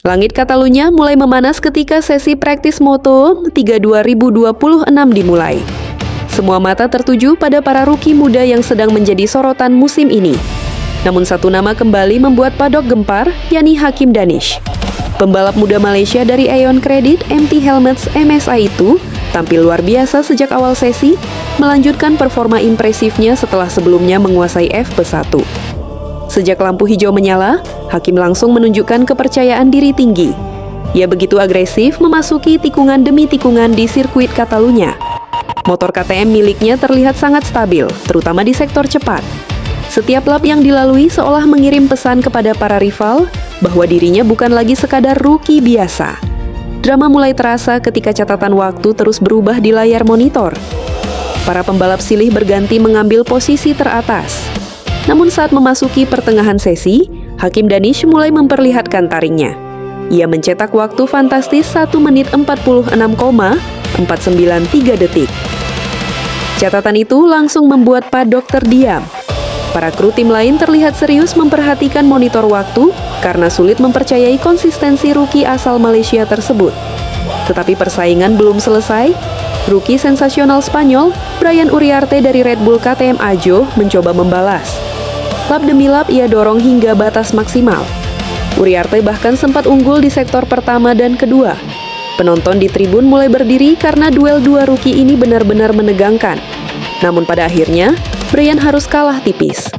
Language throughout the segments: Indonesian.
Langit Catalunya mulai memanas ketika sesi praktis Moto3 2026 dimulai. Semua mata tertuju pada para rookie muda yang sedang menjadi sorotan musim ini. Namun satu nama kembali membuat paddock gempar, yakni Hakim Danish. Pembalap muda Malaysia dari Aeon Credit MT Helmets MSI itu tampil luar biasa sejak awal sesi, melanjutkan performa impresifnya setelah sebelumnya menguasai FP1. Sejak lampu hijau menyala, Hakim langsung menunjukkan kepercayaan diri tinggi. Ia begitu agresif memasuki tikungan demi tikungan di sirkuit Catalunya. Motor KTM miliknya terlihat sangat stabil, terutama di sektor cepat. Setiap lap yang dilalui seolah mengirim pesan kepada para rival bahwa dirinya bukan lagi sekadar rookie biasa. Drama mulai terasa ketika catatan waktu terus berubah di layar monitor. Para pembalap silih berganti mengambil posisi teratas. Namun saat memasuki pertengahan sesi, Hakim Danish mulai memperlihatkan taringnya. Ia mencetak waktu fantastis 1 menit 46,493 detik. Catatan itu langsung membuat paddock terdiam. Para kru tim lain terlihat serius memperhatikan monitor waktu karena sulit mempercayai konsistensi rookie asal Malaysia tersebut. Tetapi persaingan belum selesai. Rookie sensasional Spanyol, Brian Uriarte dari Red Bull KTM Ajo mencoba membalas. Lap demi lap ia dorong hingga batas maksimal. Uriarte bahkan sempat unggul di sektor pertama dan kedua. Penonton di tribun mulai berdiri karena duel dua rookie ini benar-benar menegangkan. Namun pada akhirnya, Brian harus kalah tipis.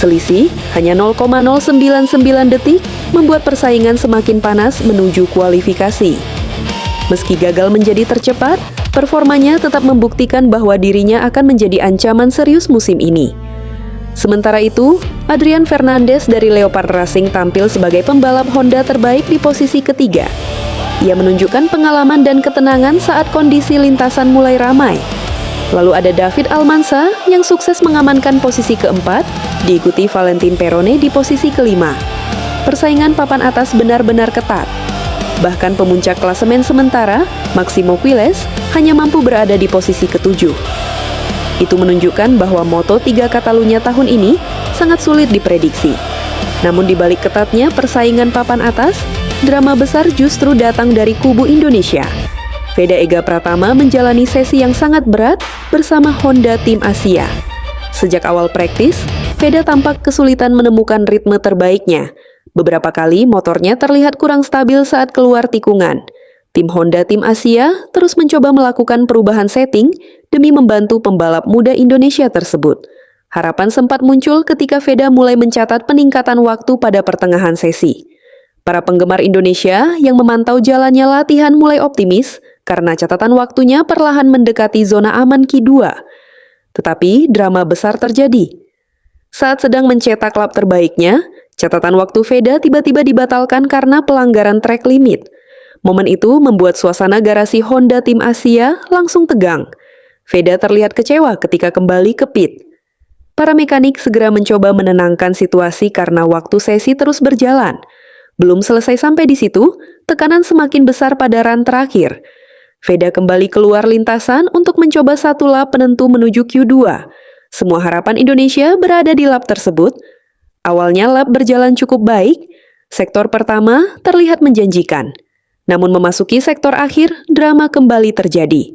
Selisih hanya 0,099 detik membuat persaingan semakin panas menuju kualifikasi. Meski gagal menjadi tercepat, performanya tetap membuktikan bahwa dirinya akan menjadi ancaman serius musim ini. Sementara itu, Adrian Fernandez dari Leopard Racing tampil sebagai pembalap Honda terbaik di posisi ketiga. Ia menunjukkan pengalaman dan ketenangan saat kondisi lintasan mulai ramai. Lalu ada David Almansa yang sukses mengamankan posisi keempat, diikuti Valentin Perone di posisi kelima. Persaingan papan atas benar-benar ketat. Bahkan pemuncak klasemen sementara, Maximo Quiles, hanya mampu berada di posisi ketujuh. Itu menunjukkan bahwa Moto3 Catalunya tahun ini sangat sulit diprediksi. Namun di balik ketatnya persaingan papan atas, drama besar justru datang dari kubu Indonesia. Veda Ega Pratama menjalani sesi yang sangat berat bersama Honda Tim Asia. Sejak awal praktis, Veda tampak kesulitan menemukan ritme terbaiknya. Beberapa kali motornya terlihat kurang stabil saat keluar tikungan. Tim Honda Tim Asia terus mencoba melakukan perubahan setting demi membantu pembalap muda Indonesia tersebut. Harapan sempat muncul ketika Veda mulai mencatat peningkatan waktu pada pertengahan sesi. Para penggemar Indonesia yang memantau jalannya latihan mulai optimis karena catatan waktunya perlahan mendekati zona aman Q2. Tetapi drama besar terjadi. Saat sedang mencetak lap terbaiknya, catatan waktu Veda tiba-tiba dibatalkan karena pelanggaran track limit. Momen itu membuat suasana garasi Honda Tim Asia langsung tegang. Veda terlihat kecewa ketika kembali ke pit. Para mekanik segera mencoba menenangkan situasi karena waktu sesi terus berjalan. Belum selesai sampai di situ, tekanan semakin besar pada run terakhir. Veda kembali keluar lintasan untuk mencoba satu lap penentu menuju Q2. Semua harapan Indonesia berada di lap tersebut. Awalnya lap berjalan cukup baik, sektor pertama terlihat menjanjikan. Namun memasuki sektor akhir, drama kembali terjadi.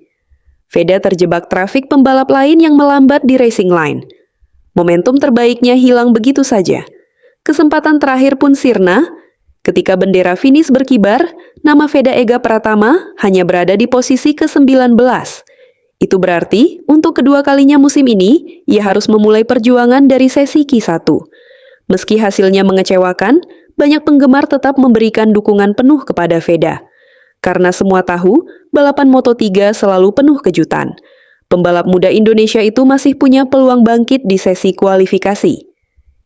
Veda terjebak trafik pembalap lain yang melambat di racing line. Momentum terbaiknya hilang begitu saja. Kesempatan terakhir pun sirna. Ketika bendera finish berkibar, nama Veda Ega Pratama hanya berada di posisi ke-19. Itu berarti, untuk kedua kalinya musim ini, ia harus memulai perjuangan dari sesi Q1. Meski hasilnya mengecewakan, banyak penggemar tetap memberikan dukungan penuh kepada Veda. Karena semua tahu, balapan Moto3 selalu penuh kejutan. Pembalap muda Indonesia itu masih punya peluang bangkit di sesi kualifikasi.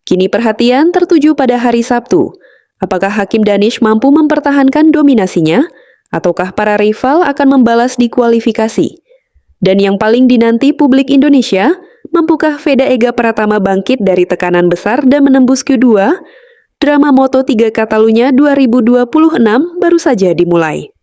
Kini perhatian tertuju pada hari Sabtu. Apakah Hakim Danish mampu mempertahankan dominasinya, ataukah para rival akan membalas di kualifikasi? Dan yang paling dinanti publik Indonesia, mampukah Veda Ega Pratama bangkit dari tekanan besar dan menembus Q2? Drama Moto3 Catalunya 2026 baru saja dimulai.